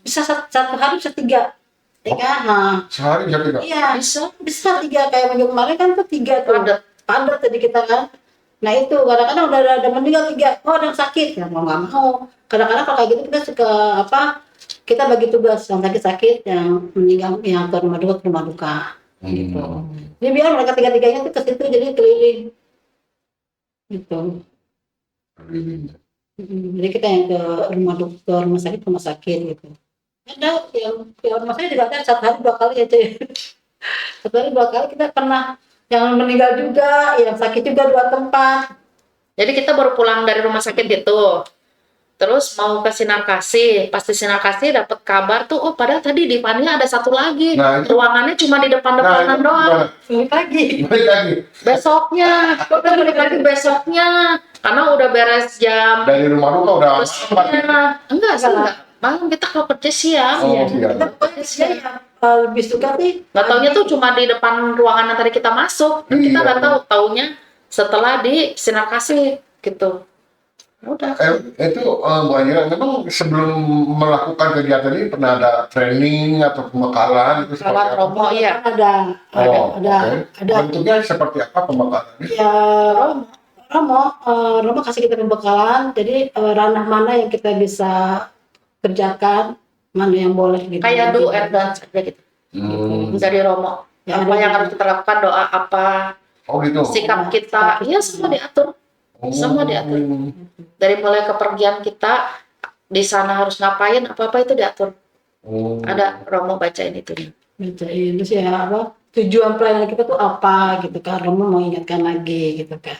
bisa satu hari bisa 3. Ya kan? Nah, Sehari bisa tidak? iya Bisa. bisa 3, kayak minggu kemarin kan tuh 3 tuh. Padat. Padat tadi kita kan. Nah itu kadang-kadang udah ada meninggal 3, oh ada yang sakit, ya mau nggak mau. Kadang-kadang kalau kayak gitu kita suka kita bagi tugas yang sakit-sakit, yang meninggal, yang ke rumah duka, gitu. Jadi biar mereka 3-3-nya tuh ke situ, jadi keliling gitu. Jadi kita yang ke rumah sakit gitu. Ada yang rumah sakit juga ada, satu hari 2 kali aja ya. Satu hari 2 kali kita pernah yang meninggal juga, yang sakit juga 2 tempat. Jadi kita baru pulang dari rumah sakit gitu. Terus mau ke Sinar Kasih, pasti Sinar Kasih dapat kabar tuh, oh padahal tadi di depannya ada satu lagi. Nah, itu- Ruangannya cuma di depan-depanan doang. Balik lagi. Balik lagi. Besoknya, kita balik lagi besoknya, karena udah beres jam. Dari rumah duka udah Terus malam. enggak sih, enggak. Malam kita kalau kerja siang. Oh, Iya. iya. Kita pokoknya ya, lebih suka sih. Nggak taunya tuh cuma di depan ruangan yang tadi kita masuk. Dan kita Iya. nggak tahu, taunya setelah di Sinar Kasih gitu. Udah. Itu banyak. Memang sebelum melakukan kegiatan ini pernah ada training atau pembekalan itu seperti Kalau apa? Romo iya. Ada. Oke. Bentuknya seperti apa pembekalannya? Ya, Romo, Romo kasih kita pembekalan, jadi ranah mana yang kita bisa kerjakan, mana yang boleh gitu. Kayak do and dance aja gitu. Dari Romo. Ya, Apa yang harus kita lakukan, doa apa, Oh gitu. sikap kita, ya semua diatur. Semua diatur. Dari mulai kepergian kita, di sana harus ngapain, apa-apa itu diatur. Ada Romo bacain itu. Bacain, terus ya apa, tujuan pelayanan kita tuh apa gitu kan, Romo mau ingatkan lagi gitu kan.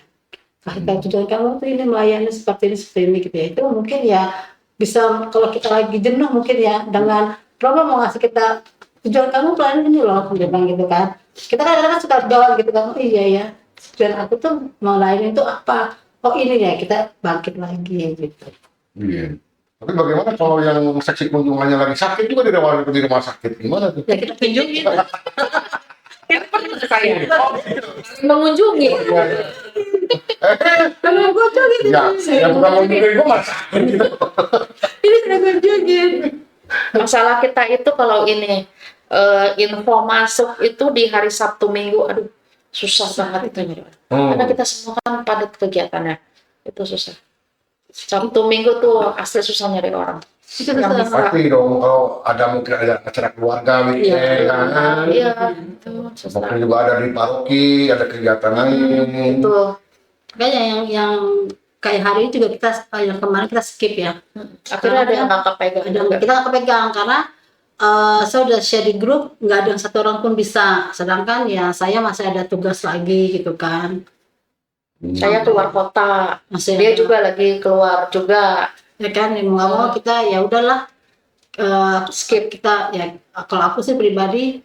Kasih tahu tujuan kamu tuh ini melayani seperti ini gitu ya. Itu mungkin ya bisa kalau kita lagi jenuh mungkin ya dengan Romo mau ngasih kita tujuan kamu pelayanan ini loh, dia bilang gitu kan. Kita kadang-kadang suka jawab gitu kan, oh iya ya, tujuan aku tuh melayani itu apa? Oh ini ya, kita bangkit lagi gitu. Iya. Tapi bagaimana kalau yang seksi kunjungannya lagi sakit juga di rumah sakit, gimana tuh? Ya kita tunjukin. Kita pernah saya mengunjungi. Kalau gue tuh gitu. Ya, yang bukan mengunjungi gue mah sakit gitu. Ini sudah kunjungin. Masalah kita itu kalau ini info masuk itu di hari Sabtu Minggu, aduh susah banget itu. Karena kita semua kan padat kegiatannya, itu susah. Sabtu Minggu tuh asli susah nyari orang. Itu Yang susah. bisa. Pasti dong kalau ada mungkin ada acara keluarga weekend kan. Iya, itu susah. Mungkin juga ada di paroki, ada kegiatan lain. Itu Kayaknya yang kayak hari ini juga kita yang kemarin kita skip ya. akhirnya ada yang nggak kepegang juga. Kita nggak kepegang karena saya udah share di grup nggak ada satu orang pun bisa. Sedangkan ya saya masih ada tugas lagi gitu kan. Saya keluar kota, Masih dia ada- juga lagi keluar juga. ya kan mau nggak mau kita ya udahlah skip kita ya. Kalau aku sih pribadi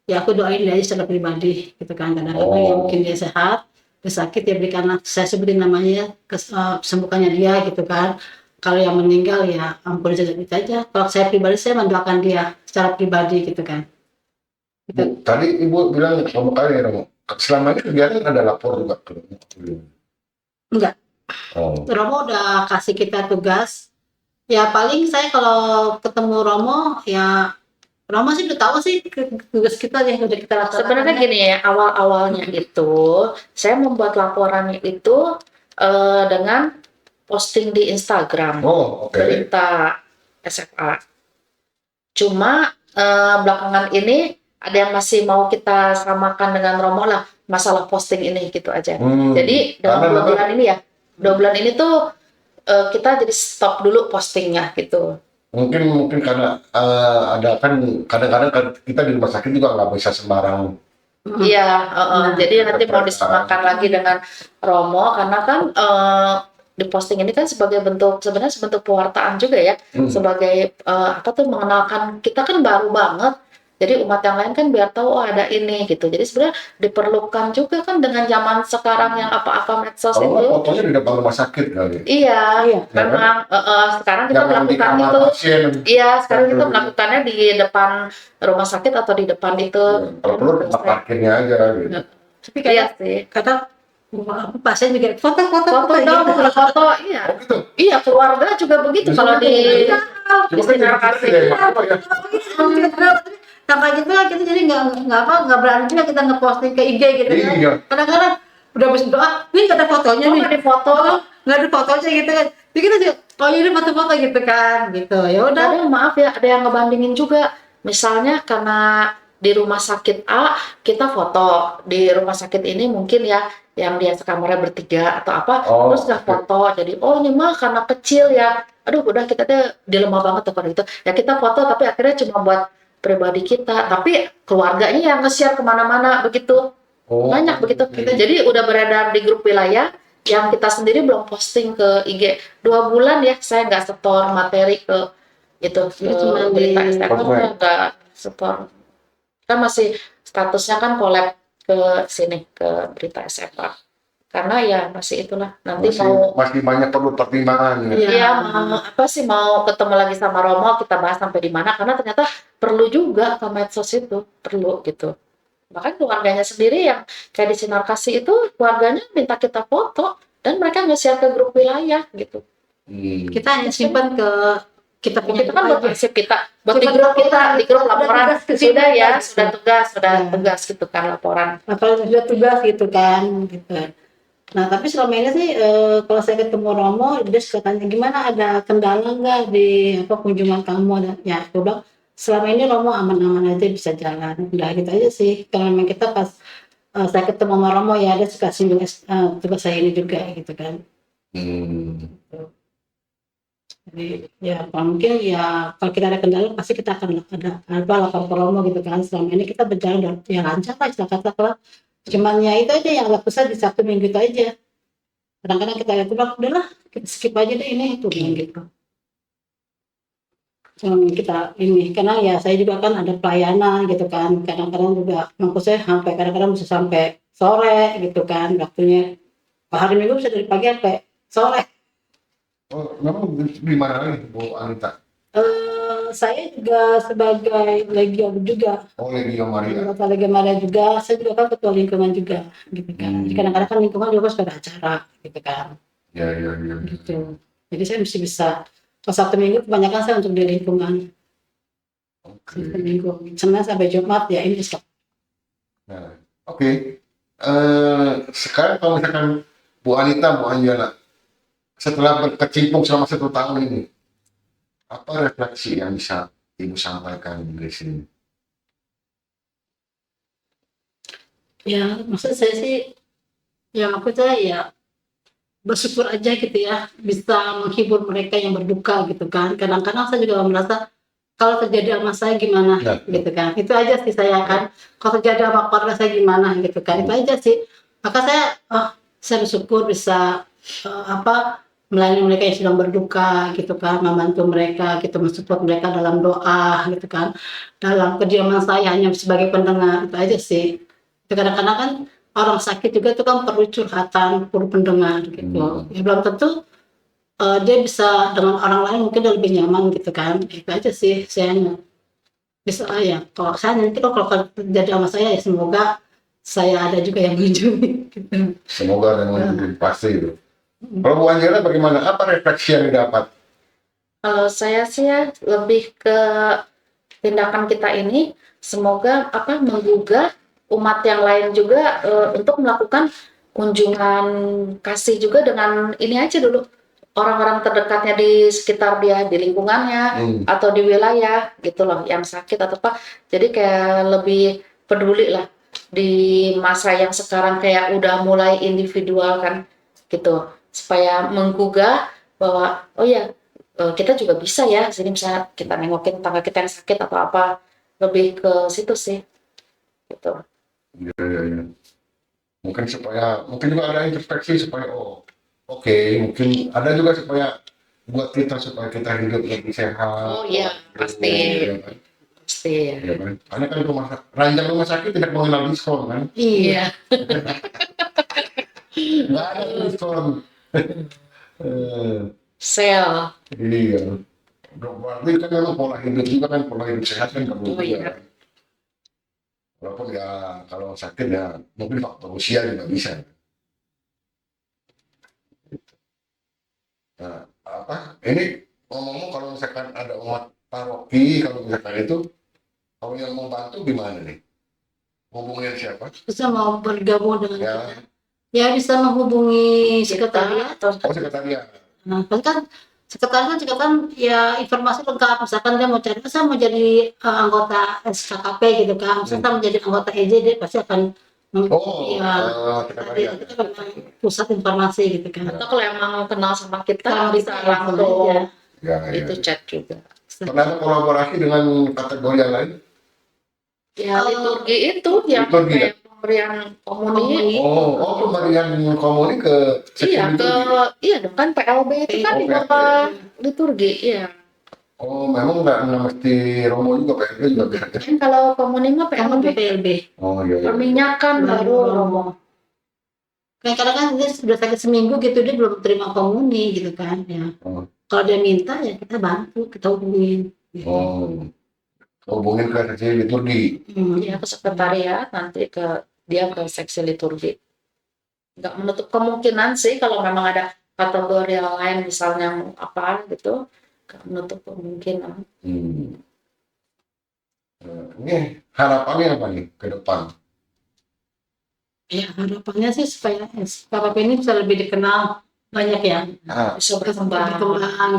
ya aku doain dia aja secara pribadi gitu kan. Kadang-kadang ya mungkin dia sehat, dia sakit ya berikanlah saya sebutin namanya kesembuhannya dia gitu kan. Kalau yang meninggal ya ampun saja gitu aja. Kalau saya pribadi saya mendoakan dia secara pribadi gitu kan. Bu, tadi Ibu bilang kamu kali ya, Romo. Selama ini kegiatan ada lapor juga ke Enggak. Oh. Romo udah kasih kita tugas. Ya paling saya kalau ketemu Romo ya Romo sih udah tahu sih tugas kita yang udah kita laksanakan. Sebenarnya gini ya, awal-awalnya itu saya membuat laporannya itu dengan posting di Instagram Oh, oke. berita SFA. Cuma belakangan ini ada yang masih mau kita samakan dengan Romo lah, masalah posting ini gitu aja. Jadi dalam Karena 2 bulan ini ya, 2 bulan ini tuh kita jadi stop dulu postingnya gitu. Mungkin karena ada kan kadang-kadang kan kita di rumah sakit juga nggak bisa sembarang. Iya, jadi nanti mau disamakan lagi dengan Romo karena kan di posting ini kan sebagai bentuk sebenarnya sebentuk pewartaan juga ya, sebagai apa tuh mengenalkan kita kan baru banget. Jadi umat yang lain kan biar tahu oh ada ini gitu. Jadi sebenarnya diperlukan juga kan dengan zaman sekarang yang apa-apa medsos Kalau itu. nggak fotonya di depan rumah sakit kali. Iya, Iya. memang sekarang kita Jangan di melakukan kamar itu. pasien. Iya, sekarang kita melakukannya di depan rumah sakit atau di depan itu. Kalau perlu tempat parkirnya aja gitu. Tapi Iya kayak sih. kata pasien juga foto-foto Foto dong, foto, iya. Oh gitu. Iya, keluarga juga begitu kalau di Cuma kan sinar jadi kasih. gitu ya, apa ya? Karena gitu lah kita jadi nggak berani juga kita ngeposting ke IG gitu kan. Iya. Kadang-kadang udah habis doa, nih nggak ada fotonya Oh, nih. di foto. Nggak ada fotonya gitu kan. Jadi kita juga, oh ini foto-foto gitu kan, gitu. Ya udah. Kadang maaf ya, ada yang ngebandingin juga. Misalnya karena di rumah sakit A kita foto, di rumah sakit ini mungkin ya yang dia sekamarnya bertiga atau apa, Oh, terus nggak oke. foto. Jadi oh ini mah karena kecil ya. Aduh udah kita tuh dilema banget tuh kalau itu. Ya kita foto tapi akhirnya cuma buat pribadi kita, tapi keluarganya yang nge-share kemana-mana begitu. Oh, Banyak begitu. Jadi udah beredar di grup wilayah yang kita sendiri belum posting ke IG. 2 bulan ya saya nggak setor materi ke itu ke cuma berita di- STF nggak setor. Kan masih statusnya kan collab ke sini ke berita SFA. Karena ya masih itulah nanti masih banyak perlu pertimbangan ya. Iya. Iya, mau apa sih mau ketemu lagi sama Romo kita bahas sampai di mana karena ternyata perlu juga ke medsos itu perlu gitu. Bahkan keluarganya sendiri yang kayak di Sinar Kasih itu keluarganya minta kita foto dan mereka nge-share ke grup wilayah gitu. Kita hanya simpan ke kita punya Kita kan buat aja. prinsip kita, buat di Kita grup kita, di grup udah laporan tugas ke sudah sini, ya, kan. sudah Ya. tugas gitu kan laporan. Apalagi sudah tugas gitu kan gitu. Nah tapi selama ini sih kalau saya ketemu Romo dia suka tanya gimana, ada kendala nggak di apa kunjungan kamu, ya aku bilang selama ini Romo aman-aman aja bisa jalan, udah gitu aja sih. Kalau memang kita pas saya ketemu sama Romo ya dia suka singgung tugas saya ini juga gitu kan. Jadi ya kalau mungkin ya kalau kita ada kendala pasti kita akan ada apa lapor ke Romo gitu kan. Selama ini kita berjalan ya lancar lah istilah kata lah. Cuman ya itu aja yang agak besar di Sabtu Minggu itu aja. Kadang-kadang kita lihat udah udahlah kita skip aja deh ini itu bilang gitu. Kita ini karena ya saya juga kan ada pelayanan gitu kan. Kadang-kadang juga maksud saya sampai kadang-kadang bisa sampai sore gitu kan waktunya. Hari Minggu bisa dari pagi sampai sore. Oh, memang di mana lagi Bu Anita? Saya juga sebagai legion juga. Oh, Legio Maria. Anggota Legion Maria juga, saya juga kan ketua lingkungan juga, gitu kan. Jadi kadang-kadang kan lingkungan juga suka ada acara, gitu kan. Ya. Gitu. Jadi saya mesti bisa. Kalau Sabtu Minggu kebanyakan saya untuk di lingkungan. Sabtu Minggu, Senin sampai Jumat ya ini stop. Nah, oke. Sekarang kalau misalkan Bu Anita, Bu Anjana, setelah berkecimpung selama 1 tahun ini, apa refleksi yang bisa Ibu sampaikan di sini? Ya, maksud saya sih, ya maksud saya ya bersyukur aja gitu ya, bisa menghibur mereka yang berduka gitu kan. Kadang-kadang saya juga merasa kalau terjadi sama saya gimana gitu kan. Itu aja sih saya kan. Kalau terjadi sama keluarga saya gimana gitu kan. Itu aja sih. Maka saya bersyukur bisa melayani mereka yang sedang berduka gitu kan, membantu mereka gitu, mensupport mereka dalam doa gitu kan. Dalam kediaman saya hanya sebagai pendengar, itu aja sih. Kadang-kadang kan orang sakit juga itu kan perlu curhatan, perlu pendengar gitu. Ya belum tentu dia bisa dengan orang lain mungkin dia lebih nyaman gitu kan. Itu aja sih saya bisa ya. Kalau saya nanti kalau terjadi sama saya ya semoga saya ada juga yang mengunjungi. Gitu. Semoga dengan pasti itu. Kalau Bu Anjana bagaimana? Apa refleksi yang didapat? Kalau saya sih ya lebih ke tindakan kita ini semoga menggugah umat yang lain juga untuk melakukan kunjungan kasih juga dengan ini aja dulu, orang-orang terdekatnya di sekitar dia, di lingkungannya atau di wilayah gitu loh yang sakit atau apa. Jadi kayak lebih peduli lah di masa yang sekarang kayak udah mulai individual kan gitu, supaya menggugah bahwa oh ya kita juga bisa ya sini bisa kita nengokin tetangga kita yang sakit atau apa, lebih ke situ sih gitu. Ya. Mungkin juga ada introspeksi supaya oke, mungkin ada juga supaya buat kita supaya kita hidup lebih sehat. Oh iya, pasti. Ya, kan? Pasti. Ya, kan? Karena kan ranjang rumah sakit tidak mengenal diskon kan? Iya. Nggak ada diskon. Sel. Iya. Berarti kan memang pola hidup juga kan, pola hidup sehat kan perlu juga. Iya. Walaupun ya kalau sakit ya mungkin faktor usia juga bisa. Nah, ini ngomong-ngomong kalau misalkan ada umat paroki, kalau misalkan itu, kalau yang mau bantu gimana nih? Hubungin siapa? Bisa mau bergabung dengan Ya. kita. Ya bisa menghubungi sekretariat. Sekretariat. Nah, kan sekretariat juga kan ya informasi lengkap. Misalkan dia mau cari, saya mau jadi anggota SKKP gitu kan. Misalkan saya mau jadi anggota EJ, dia pasti akan sekretariat. kita pusat informasi gitu kan. Atau kalau emang kenal sama kita Nah, bisa langsung itu chat juga. Pernah kolaborasi dengan kategori yang lain? Ya liturgi itu yang Liturgi, kayak pemberian komuni. Pemberian komuni ke Iya dong kan PLB itu kan di bawah liturgi, iya. Memang nggak mesti Romo juga, PLB juga bisa. Kan kalau komuni mah PLB. Oh iya. Perminyakan baru Romo. Kadang kan dia sudah sakit seminggu gitu dia belum terima komuni gitu kan ya. Kalau dia minta ya kita bantu, kita hubungin. Hubungin ke seksi liturgi. Iya ke sekretariat, nanti ke dia ke seksi liturgi. Nggak menutup kemungkinan sih kalau memang ada kategori yang lain misalnya mau apa gitu, nggak menutup kemungkinan. Ini harapannya apa nih ke depan? Ya harapannya sih supaya SKPP ini bisa lebih dikenal banyak ya, Bisa berkembang.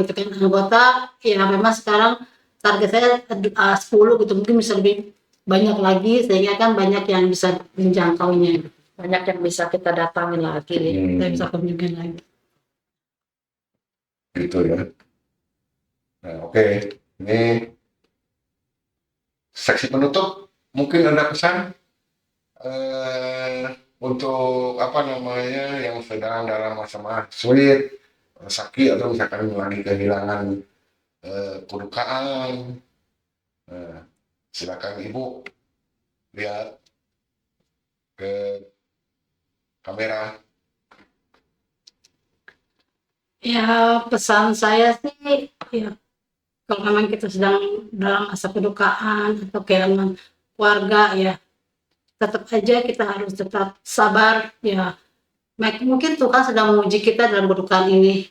gitu kan. Anggota ya memang sekarang target saya 10 gitu, mungkin bisa lebih banyak lagi sehingga kan banyak yang bisa menjangkaunya, Banyak yang bisa kita datangin lagi. kita bisa kunjungin lagi. Gitu ya. Nah, oke. Ini seksi penutup, mungkin ada pesan untuk apa namanya yang sedang dalam masa-masa sulit, sakit atau misalkan lagi kehilangan kedukaan. Silakan Ibu lihat ke kamera. Ya pesan saya sih ya, kalau memang kita sedang dalam masa kedukaan atau kehilangan keluarga ya, tetap aja kita harus tetap sabar ya. Mungkin Tuhan sedang menguji kita dalam kedukaan ini,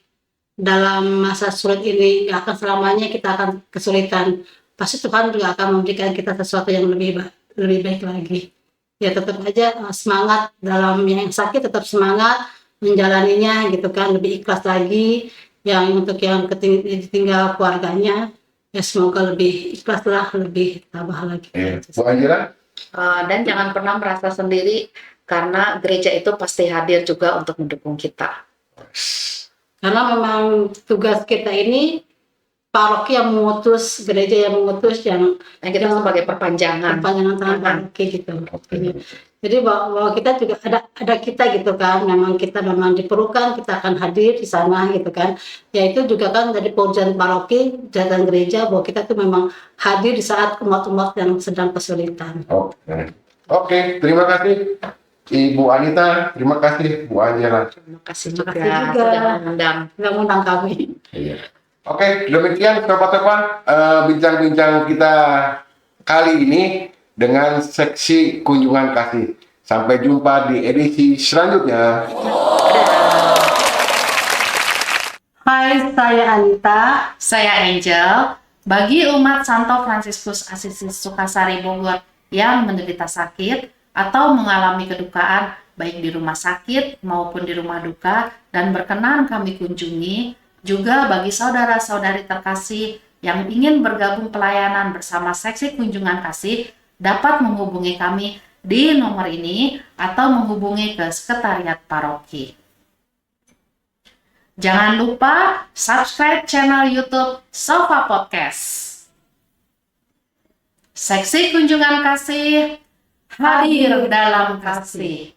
dalam masa sulit ini. Gak akan selamanya kita akan kesulitan, pasti Tuhan juga akan memberikan kita sesuatu yang lebih baik lagi. Ya tetap aja semangat, dalam yang sakit tetap semangat menjalaninya gitu kan, lebih ikhlas lagi. Yang untuk yang ditinggal keluarganya ya semoga lebih ikhlas lah, lebih tabah lagi. Bu Angela? Dan jangan pernah merasa sendiri, karena gereja itu pasti hadir juga untuk mendukung kita. Karena memang tugas kita ini paroki yang mengutus, gereja yang mengutus, yang kita sebagai perpanjangan tangan paroki gitu. Jadi bahwa kita juga ada kita gitu kan, memang kita memang diperlukan, kita akan hadir di sana gitu kan. Ya itu juga kan dari pekerjaan paroki dan gereja, bahwa kita tuh memang hadir di saat umat-umat yang sedang kesulitan. Oke, terima kasih Ibu Anita, terima kasih Bu Angela. Terima kasih juga sudah mengundang kami. Oke, demikian sobat-sobat bincang-bincang kita kali ini dengan seksi kunjungan kasih. Sampai jumpa di edisi selanjutnya. Hai, saya Anita. Saya Angel. Bagi umat Santo Fransiskus Asisi Sukasari Bogor yang menderita sakit atau mengalami kedukaan baik di rumah sakit maupun di rumah duka dan berkenan kami kunjungi, juga bagi saudara-saudari terkasih yang ingin bergabung pelayanan bersama seksi kunjungan kasih, dapat menghubungi kami di nomor ini atau menghubungi ke sekretariat paroki. Jangan lupa subscribe channel YouTube Sofa Podcast. Seksi kunjungan kasih hadir dalam kasih.